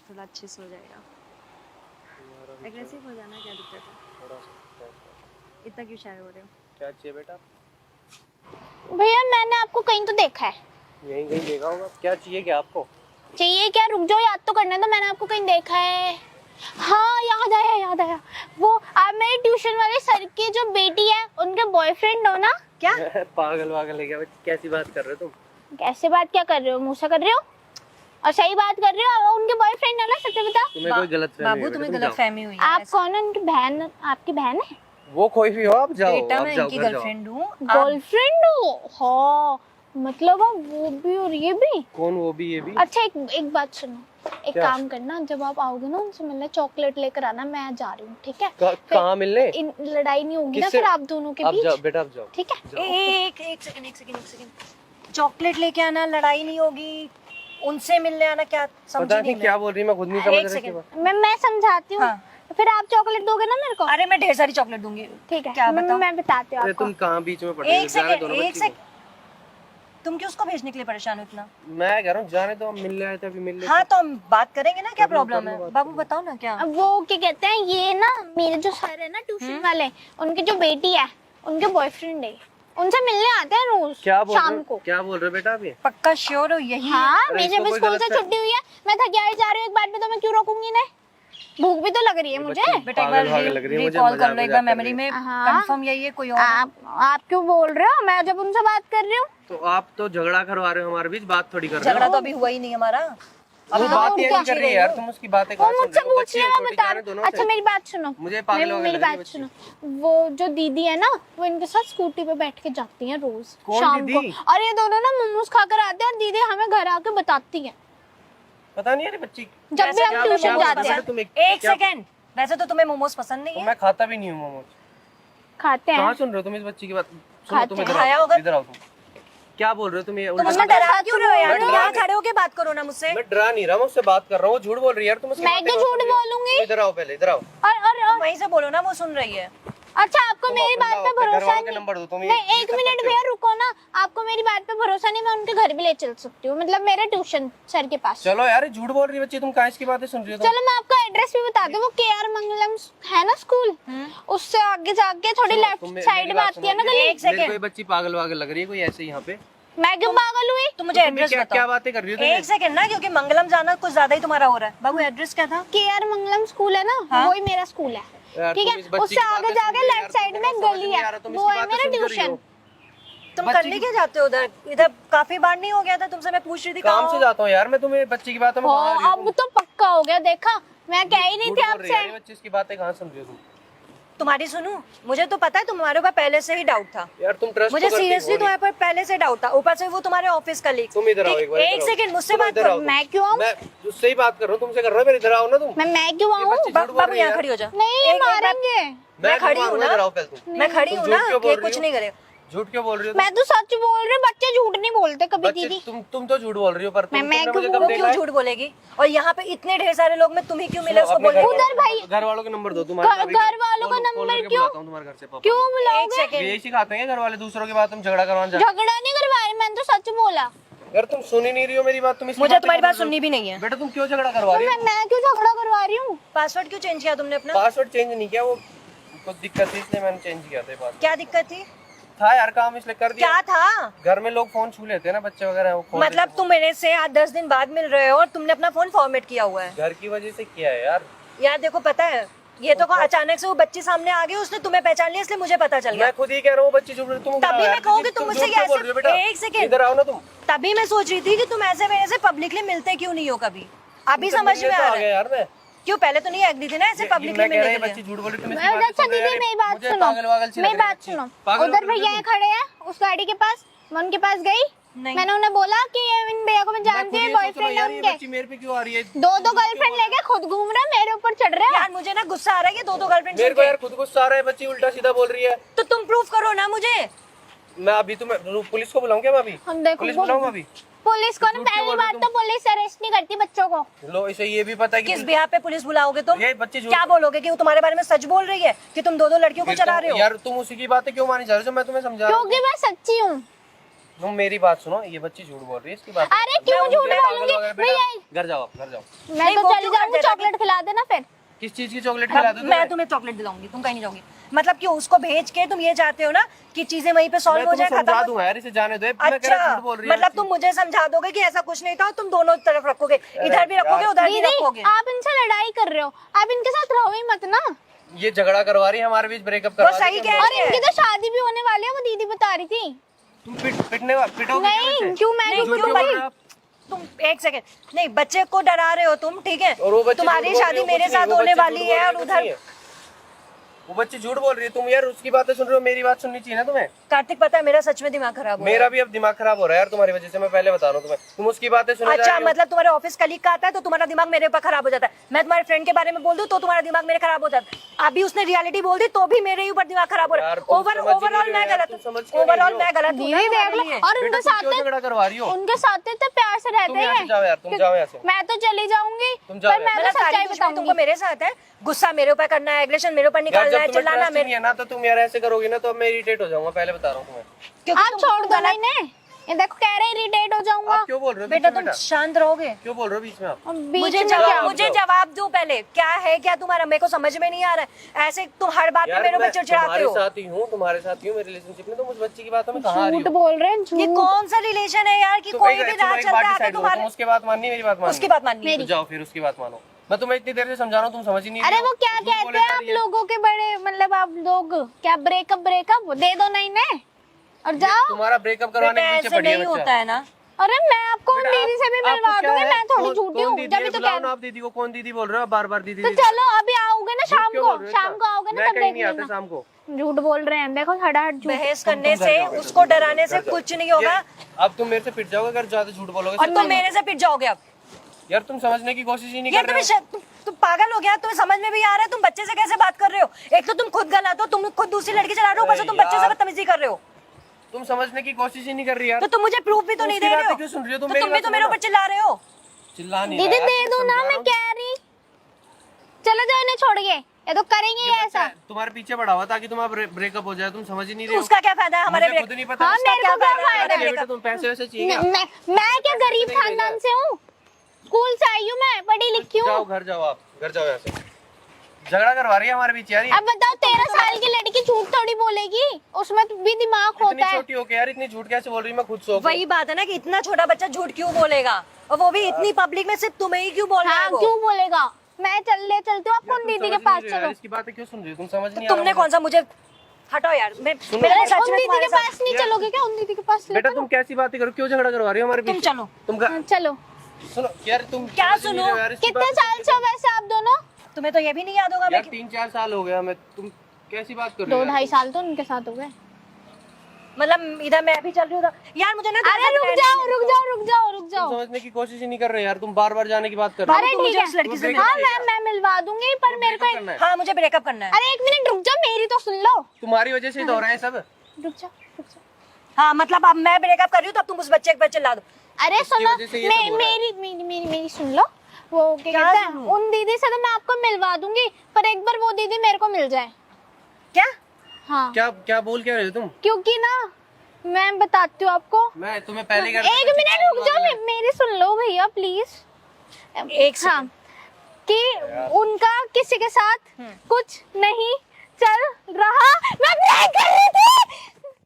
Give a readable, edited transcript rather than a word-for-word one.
थोड़ा अच्छे से हो जाएगा। एग्रेसिव हो जाना, क्या दिक्कत है? थोड़ा सा इतना क्यों शाय हो रहे हो? क्या चाहिए बेटा? भैया मैंने आपको कहीं तो देखा है। यहीं कहीं देखा होगा। क्या चाहिए क्या आपको? चाहिए क्या? रुक जाओ, याद तो करने दो। मैंने आपको कहीं देखा है। हाँ याद आया, याद आया। वो आप मेरे ट्यूशन वाले सर की जो बेटी है उनके बॉयफ्रेंड हो ना? क्या पागल वागल है क्या? कैसी बात कर रहे हो तुम? कैसे बात क्या कर रहे हो? मुंह से कर रहे हो और सही बात कर रहे हो। उनके बॉयफ्रेंड है ना, सच बता। तुम्हें कोई गलत बाबू तुम्हें गलत फहमी हुई है। आप कौन है? उनकी बहन? आपकी बहन है? वो कोई भी हो, आप जाओ। बेटा आप मैं जाओ, इनकी घर जाओ। गर्लफ्रेंड हूँ। गर्लफ्रेंड हो? हाँ मतलब आप वो भी और ये भी। कौन वो भी ये भी? अच्छा एक बात सुनो, एक क्या? काम करना, जब आप आओगे ना उनसे मिलने चॉकलेट लेकर आना। मैं जा रही हूँ, ठीक है? कहाँ मिलने? लड़ाई नहीं होगी ना किससे? फिर आप दोनों के आप बीच। जाओ बेटा, आप जाओ। ठीक है? जाओ। एक सेकंड। चॉकलेट लेके आना, लड़ाई नहीं होगी। उनसे मिलने आना, क्या समझी पता नहीं नहीं क्या बोल रही है, मैं खुद नहीं समझ एक रहा इसके सेकंड। बाद। मैं समझाती हूँ। हाँ। फिर आप चॉकलेट दोगे ना मेरे को? अरे मैं ढेर सारी चॉकलेट दूंगी। ठीक है, क्या बताऊं? मैं बताती हूँ अरे आपको। तुम कहाँ बीच में पड़ रही हो? एक जाने दो ना सेकंड, बच्ची को। तुम क्यों उसको भेजने के लिए परेशान हो इतना? मैं कह रहा हूँ जाने दो, हम मिलने आए थे, अभी मिल लेते। हाँ तो हम बात करेंगे ना, क्या कर लो, प्रॉब्लम कर लो है? बात, बाबू कर लो। बताओ ना क्या। अब वो क्या कहते हैं, ये ना मेरे जो सर है ना ट्यूशन वाले, उनकी जो बेटी है उनके बॉयफ्रेंड है, उनसे मिलने आते हैं रोज क्या बोल रहे शाम हो? को। क्या बोल रहे हो बेटा अभी? पक्का श्योर हो यही? हाँ अरे मेरे इसको भी कोई स्कूल गलत से फहमी- छुट्टी हुई है, मैं थकी जा रही हूँ एक बार में, तो मैं क्यों रोकूंगी इन्हें? भूख भी तो लग रही है मुझे। बेटा एक बार पागल वागल लग रही है मुझे, रिकॉल कर मजाक लो एक बार मजाक कर मेमोरी रही में। हाँ। कंफर्म यही है, कोई और? आप क्यों बोल रहे हो? मैं जब उनसे बात कर रही हूँ। तो आप तो झगड़ा करवा रहे हो हमारे बीच, बात थोड़ी कर रहे झगड़ा हो। तो अभी हुआ ही नहीं हमारा। वो अभी बात और ये क्या? नहीं कर रही है यार, तुम उसकी बातें वो कहाँ सुन मुझसे रहे हो? पूछ बच्ची रहे है, हो, छोटी, बता जाने दो ना अच्छा उसे। मेरी बात सुनो। मुझे पागल वागल मेरी लग रही है बात बच्ची। सुनो। वो जो दीदी है ना, वो इनके साथ स्कूटी पे बैठ के जाती है रोज कौन शाम को, दीदी? और ये दोनों ना मोमोज खाकर आते हैं और दीदी हमें घर आके बताती है पता नहीं है बच्ची। जब भी हम क्या ट्यूशन बोल जाते रहे हैं। हो तुम? एक सेकंड, वैसे तो तुम्हें मोमोज पसंद नहीं तो है? मैं खाता भी नहीं हूँ मोमोज। खाते कहाँ हैं। सुन रहे हो तुम इस बच्ची की बात? सुनो खाते तुम हैं। इधर खाया आओ, होगा। इधर आओ तुम। क्या बोल रहे हो तुम? ये तुम उल्टा उसमें सीधा- डरा क्यों रहे हो यार? मैं तुम डरा यहाँ नहीं- खड़े होके बात करो ना मुझसे। मैं डरा नहीं रहा, मैं उससे बात कर रहा हूँ। झूठ बोल रही है यार तुम उसकी मैं बातें क्यों कहाँ झूठ सुन रही हो? बोलूंगी? तुम इधर आओ, पहले इधर आओ। और वहीं से बोलो ना, वो सुन रही है। अच्छा आपको तुम मेरी अपना बात पे अपने घर भरोसा वालों के नहीं? नंबर दो, तुम ये नहीं एक कर मिनट सकते हो। भैया रुको ना। आपको मेरी बात पे भरोसा नहीं, मैं उनके घर भी ले चल सकती हूँ, मतलब मेरे ट्यूशन सर के पास। चलो यार, ये झूठ बोल रही है बच्ची, तुम कहाँ इसकी बातें सुन रही हो? तुम चलो मैं आपका एड्रेस भी बता दूं, वो केआर मंगलम है ना स्कूल, उससे आगे जाके थोड़ी सुनो, लेफ्ट तुम मेरी साइड में बात आती है ना सुनो। गली। एक सेकंड। मेरे को ये बच्ची पागल वागल लग रही है कोई ऐसे यहाँ पे। मैं क्यों पागल हुई? तुम मुझे तुम एड्रेस क्या बताओ। क्या बातें कर रही हो तुम? एक सेकंड ना, क्योंकि मंगलम जाना कुछ ज्यादा ही तुम्हारा हो रहा है। बाबू एड्रेस क्या था? केआर मंगलम स्कूल है ना, हाँ? वही मेरा स्कूल है। यार, ठीक तुम है, इस बच्ची उससे की आगे बातें जाके सुन रही हो लेफ्ट यार, साइड तुमको में समझ गली नहीं आ है, रहा, तुम वो इसकी है बातें मेरा सुन क्यों रही ट्यूशन। हो? तुम बच्ची कर लेके जाते हो उधर? इधर काफी बार नहीं हो गया था तुमसे, मैं पूछ रही थी काम कहाँ से हो? जाता हूँ यार मैं, तुम्हें बच्ची की बातों में कहाँ आ रही हो अब तुम? तो पक्का हो गया, देखा मैं कह ही नहीं झूठ थी बोल रही है यार, आपसे। ये बच्ची इसकी बातें कहाँ सुन रही हो तुम? तुम्हारी सुनूं? मुझे तो पता है तुम्हारे ऊपर पहले से ही डाउट था। यार तुम ट्रस्ट मुझे सीरियसली तुम्हारे पर पहले से डाउट था, ऊपर से वो तुम्हारे ऑफिस कलीग। तुम इधर आओ एक बार, एक इधर आओ। सेकंड मुझसे तुम बात इधर करो। आओ तुम। मैं क्यों आऊं? मैं उससे ही बात कर रहा हूँ, तुमसे कर रहा हूँ, इधर आओ ना तुम। मैं क्यों ये आऊं? बच्ची झूठ बोल बाबू रही है यहाँ यार। खड़ी हो जा। नहीं एक बार- मारेंगे। मैं खड़ी हूँ इधर आओ ना, पहले तुम। मैं खड़ी तुम हूँ झूठ ना, क्यों बोल ये रही कुछ हो? नहीं करे। झूठ क्यों बोल रही हो मैं तो सच बोल रही हूँ, बच्चे झूठ नहीं बोलते कभी बच्चे? दीदी। तुम तो झूठ बोल रही हो, पर मैं तुमने क्यों मुझे कब बोलूं? देखा क्यों है? झूठ बोलेगी? और यहाँ पे इतने ढेर सारे लोग में तुम ही क्यों मिले उसको अपने बोलने? उधर भाई। घर वालों के नंबर दो घर तुम्हारे। वालों का नंबर क्यों? तुम्हारे घर से पापा। क्यों एक बुलाओगे? ये सेकंड, सिखाते हैं घर वाले दूसरों की बात हम झगड़ा करवाने जाते झगड़ा नहीं करवा रही, मैंने तो सच बोला। हैं। यार तुम सुन ही नहीं रही हो मेरी बात, तुम इसकी मुझे बातें तुम्हारी कर बात रही हो। सुननी भी नहीं है। बेटा तुम क्यों झगड़ा करवा रही हो? मैं क्यों झगड़ा करवा रही हूँ? पासवर्ड क्यों चेंज किया तुमने अपना? पासवर्ड चेंज नहीं किया, वो कुछ दिक्कत थी इसलिए मैंने चेंज किया था ये पासवर्ड। क्या दिक्कत थी? था यार काम इसलिए कर दिया। क्या था? घर में लोग फोन छू लेते हैं ना, बच्चे वगैरह वो खोल मतलब तुम मेरे से 8-10 दिन बाद मिल रहे हो और तुमने अपना फोन फॉर्मेट किया हुआ है। देते हैं। घर की वजह से किया है यार। यार देखो, पता है ये तो अचानक से वो बच्ची सामने आ गई, उसने तुम्हें पहचान लिया, इसलिए मुझे पता चल गया। मैं खुद ही कह रहा हूँ बच्ची चुप रही, तुम तभी यार, मैं कहूँगी तुम मुझसे झूठ क्यों बोल कैसे- रही हो बेटा? एक सेकंड। इधर आओ ना तुम। तभी मैं सोच रही थी कि तुम ऐसे मेरे से पब्लिकली मिलते क्यों नहीं हो कभी। अभी तुमसे समझ मिलने में तो आ रहा गया है। यार मैं। क्यों पहले तो नहीं एग्री थी ना ऐसे पब्लिकली मैं कह रहा मिलने हूँ के बच्ची लिए? झूठ बोल रही, तुम इसकी बातें अच्छा सुन रहे हो दीदी यार। मेरी बात मुझे सुनो, पागल वागल सी लग मेरी रही है बात बच्ची। सुनो। पागल उधर वागल लग रही भैया है खड़े हैं उस गाड़ी के पास, मैं उनके पास गई। नहीं। मैंने उन्हें बोला कि ये इन भैया को मैं तुम। जानती मैं हूँ, खुद ये सोच रहा हूँ बॉयफ्रेंड है यार, ये उनके। बच्ची मेरे पे क्यों आ रही है? दो गर्लफ्रेंड लेके खुद घूम रहे हैं, मेरे ऊपर चढ़ रहे हैं। यार मुझे ना गुस्सा आ रहा है, ये दो गर्लफ्रेंड मेरे को यार खुद गुस्सा आ रहा है, बच्ची उल्टा सीधा बोल रही है। तो तुम प्रूफ करो ना मुझे। मैं अभी तुम्हें पुलिस को बुलाऊं क्या? मैं अभी हम देखो पुलिस बुलाऊं अभी? पुलिस को ना, झूठ क्यों पहली बोल रही बात तुम? तो पुलिस अरेस्ट नहीं करती बच्चों को। लो इसे ये भी पता है कि किस बिहार पे पुलिस बुलाओगे तुम? ये बच्ची झूठ- क्या बोलोगे कि वो तुम्हारे बारे में सच बोल रही है कि तुम दो लड़कियों को फिर चला रहे हो? यार तुम उसी की बातें क्यों मानी जा रही हो जो मैं तुम्हें समझा रहा हूँ? क्योंकि मैं सच्ची हूँ। तुम मेरी बात सुनो, ये बच्ची झूठ बोल रही है, इसकी बात अरे क्यों झूठ बोलूंगी भैया? घर जाओ घर जाओ। मैं नहीं, तो वो चली क्यों कर जाऊंगी, देता चॉकलेट खिला देना फिर। किस चीज की चॉकलेट खिला दो? मैं तुम्हें चॉकलेट दिलाऊंगी, तुम कहीं नहीं जाओगी। मतलब कि उसको भेज के तुम ये चाहते हो ना कि चीजें वहीं पे सॉल्व हो जाए, खत्म समझा हो। दूंगा यार, इसे जाने दो। मैं कह रहा अच्छा, झूठ बोल रही है। मतलब तुम मुझे समझा दोगे कि ऐसा कुछ नहीं था, और तुम दोनों तरफ रखोगे, इधर भी रखोगे उधर भी दीदी रखोगे। आप इनसे लड़ाई कर रहे हो, आप इनके साथ रहो ही मत ना। ये झगड़ा करवा रही है हमारे बीच, ब्रेकअप वो करवा सही रही है। कह और रही है। इनकी तो शादी भी होने वाली है, वो दीदी बता रही थी। तुम पिटोगे नहीं क्यों, मैं नहीं, क्यों क्यों पिटूंगी? बोल रहे हो? तुम एक सेकंड, नहीं बच्चे को डरा रहे हो तुम, ठीक है? और वो बच्चे तुम्हारी झूठ बोल शादी रही है, मेरे कुछ नहीं, साथ वो होने बच्चे वाली झूठ बोल है, रही और कुछ उधर नहीं है। वो बच्ची झूठ बोल रही है, तुम यार उसकी बातें सुन रहे हो, मेरी बात सुननी चाहिए ना तुम्हें। कार्तिक पता है मेरा सच में दिमाग खराब हो रहा है। मेरा भी अब दिमाग खराब हो रहा है यार तुम्हारी वजह से, मैं पहले बता रहा हूँ तुम्हें। तुम उसकी बातें सुनो जा अच्छा, रही हो। मतलब तुम्हारे ऑफिस कलीग का आता है तो तुम्हारा दिमाग मेरे ऊपर खराब हो जाता है। मैं तुम्हारे फ्रेंड के बारे में बोल दूं तो तुम्हारा दिमाग मेरे खराब हो जाता है। अभी उसने रियलिटी बोल दी तो भी मेरे ही ऊपर दिमाग खराब हो रहा यार, है। तुम समझ ही नहीं ओवरऑल रहे मैं यार, गलत तुम हूँ, समझ क्यों नहीं ओवरऑल रही हो? मैं गलत हूँ ना दीदी देख तुम्हारे लो, लिए। और बेटा, उनके तुम साथ क्यों झगड़ा करवा रही हो? उनके साथ तो प्यार से रहते तुम यहाँ से हैं। जाओ यार, तुम जाओ यहाँ से। मैं तो चली जाऊंगी, तुम जाओ पर मैं यार। तो मतलब सारी सच्चाई दुश्मनी तुमको बताऊंगी। मेरे साथ है, गुस्सा मेरे ऊपर करना है, एग्रेशन मेरे ऊपर यार निकालना जब है, तुम्हें चिल्लाना ट्रस्ट ही मेरे, नहीं है ना, तो तुम यार ऐसे करोगी ना तो अब मैं इरिटेट हो जाऊंगा, पहले बता रहा हूँ तुम्हें। क्योंकि आप तुम छोड़ दो गलत- इन्हें, ये देखो कह रहे इरिटेट हो जाऊंगा। आप क्यों बोल रहे हो बेटा बीच में तुम शांत रहोगे? क्यों बोल रहे हो बीच में आप? और बीच मुझे में जवाब क्या? मुझे जवाब दो पहले, क्या है क्या तुम्हारा, मेरे को समझ में नहीं आ रहा है। ऐसे तुम हर बात पे यार मेरे ऊपर मैं चिड़चिड़ाते तुम्हारे हो। साथ ही हूँ, तुम्हारे साथ ही हूँ मेरे रिलेशनशिप में, तुम उस बच्ची की बातों में कहाँ आ रही झूठ हो? बोल रहे हैं, ये झूठ। कौन सा रिलेशन है यार कि तुम कोई एक- भी तुम रात एक चलता बात है decide करो, तुम्हारे तुम उसकी बात माननी मेरी बात माननी? उसकी बात माननी है। तो जाओ फिर उसकी बात मानो। मैं तुम्हें इतनी देर से समझा रहा हूँ, तुम समझ ही नहीं रही अरे हो। वो क्या झूठ कहते बोले हैं जा आप रही है। लोगों के बड़े, मतलब आप लोग क्या ब्रेकअप दे दो ना इन्हें और जाओ। तुम्हारा ब्रेकअप करवाने बेटा के पीछे ऐसे पड़ी है नहीं बच्चा। होता है ना। अरे मैं आपको उन बेटा, दीदी से भी आपको मिलवा क्या दूंगी, है? मैं थोड़ी कौन- झूठी कौन हूँ दीदी जब है? भी तो बुलाओ कह ना आप दीदी को, कौन दीदी बोल रहे हो? बार बार दीदी तो दीदी। चलो अभी आओगे ना झूठ शाम क्यों को, बोल रहे हो शाम इतना? को आओगे ना मैं तब कहीं देख नहीं आता लेना। शाम को। झूठ बोल रहे हैं, देखो हटाहट झूठ। बहस करने से, उसको डराने से कुछ नहीं होगा। अब तुम मेरे से पिट जाओगे अगर ज्यादा झूठ बोलोगे। और तुम मेरे से पिट जाओगे अब। यार तुम समझने की कोशिश ही नहीं यार कर रहे हो। तुम पागल हो गया, तुम्हें समझ में भी आ रहा है? तुम बच्चे से कैसे बात कर रहे हो? एक तो तुम खुद गलत हो, तुम खुद दूसरी लड़की चला रहे हो, ऊपर से तुम बच्चे से बदतमीजी कर रहे हो। तुम समझने की कोशिश ही नहीं कर रही यार। तो तुम मुझे प्रूफ भी तो नहीं उसकी दे रहे बातें हो। क्यों सुन रही हो? तुम तो मेरी तुम भी बात तो मेरे सुनो। ऊपर चिल्ला रहे हो। चिल्ला नहीं दीदी रहा दे यार, दो ना, समझा मैं रहा हूँ। कह रही। चलो जाओ इन्हें छोड़ के, ये तो करेंगे ही बच्चा ऐसा। है, तुम्हारे पीछे पड़ा हुआ ताकि तुम्हारा ब्रेकअप हो जाए, तुम समझ ही नहीं रहे हो। उसका क्या फायदा है हमारे मुझे खुद नहीं पता। हाँ, उसका मेरे को क्या फायदा अरे है? बेटा तुम पैसे वैसे चाहिए क्या? मैं क्या गरीब नहीं खानदान से हूँ, स्कूल से आई हूँ, मैं पढ़ी लिखी जाओ हूँ। घर जाओ, आप घर जाओ यहाँ से। झगड़ा करवा रही है हमारे बीच यार ये। अब बताओ 13 साल की लड़की झूठ थोड़ी बोलेगी, उसमें भी दिमाग इतनी होता है। छोटी हो के यार इतनी झूठ कैसे बोल रही है? मैं खुद सोच वही बात है ना कि इतना छोटा बच्चा झूठ क्यों बोलेगा, और वो भी इतनी पब्लिक में, सिर्फ तुम्हें ही क्यों बोल रहा है हाँ वो? क्यों बोलेगा? मैं चलती हूँ, आप कौन दीदी के पास चलो। इसकी बातें क्यों सुन रही हो? तुम समझ नहीं आ तुमने रहा कौन सा मुझे हटाओ यार, मैं सुनो। मेरा अरे, सच उन में दीदी तुम्हारे के साथ पास नहीं चलोगे क्या? उन दीदी के पास बेटा तुम कैसी बातें करो? क्यों झगड़ा करवा रही हो हमारे तुम बीच? चलो। तुम चलो। सुनो यार, तुम क्या समझ नहीं सुनो? रहे हो यार, इसकी कितने बातें साल से हो वैसे आप दोनों? तुम्हें तो ये भी नहीं याद होगा यार मैं 3-4 साल हो गया हमें। तुम कैसी बात कर रही हो? 2-2.5 साल तो उनके साथ हो गए। मतलब इधर मैं भी चल रही हूँ यार, मुझे ना अरे रुक जाओ। तुम समझने की कोशिश ही नहीं कर रहे यार, तुम बार बार जाने की बात कर रहे अरे हो। तो ठीक मुझे उस है, लड़की से हाँ मैं मिलवा दूंगी, पर मेरे को करना है। हाँ मुझे ब्रेकअप करना है। अरे 1 मिनट रुक जाओ, मेरी तो सुन लो। तुम्हारी वजह से ही तो हो रहा है सब। रुक जाओ। हाँ मतलब अब मैं ब्रेकअप कर रही हूँ तो अब तुम उस बच्चे के चिल्ला दो। अरे सुनो, वजह से ये सब हो रहा है। मेरी सुन लो। वो क्या क्या कहते हैं, सुनूं? उन दीदी से तो मैं आपको मिलवा दूंगी, पर एक बार वो दीदी मेरे को मिल जाए। क्या? हाँ, क्या क्या बोल क्या रहे हो तुम? क्योंकि ना मैं बताती हूँ आपको। मैं तुम्हें पहले कह 1 मिनट रुक जाओ, मेरी सुन लो भैया प्लीज। एक हाँ, कि उनका किसी के साथ कुछ नहीं चल रहा। मैं ब्रेक कर रही थी।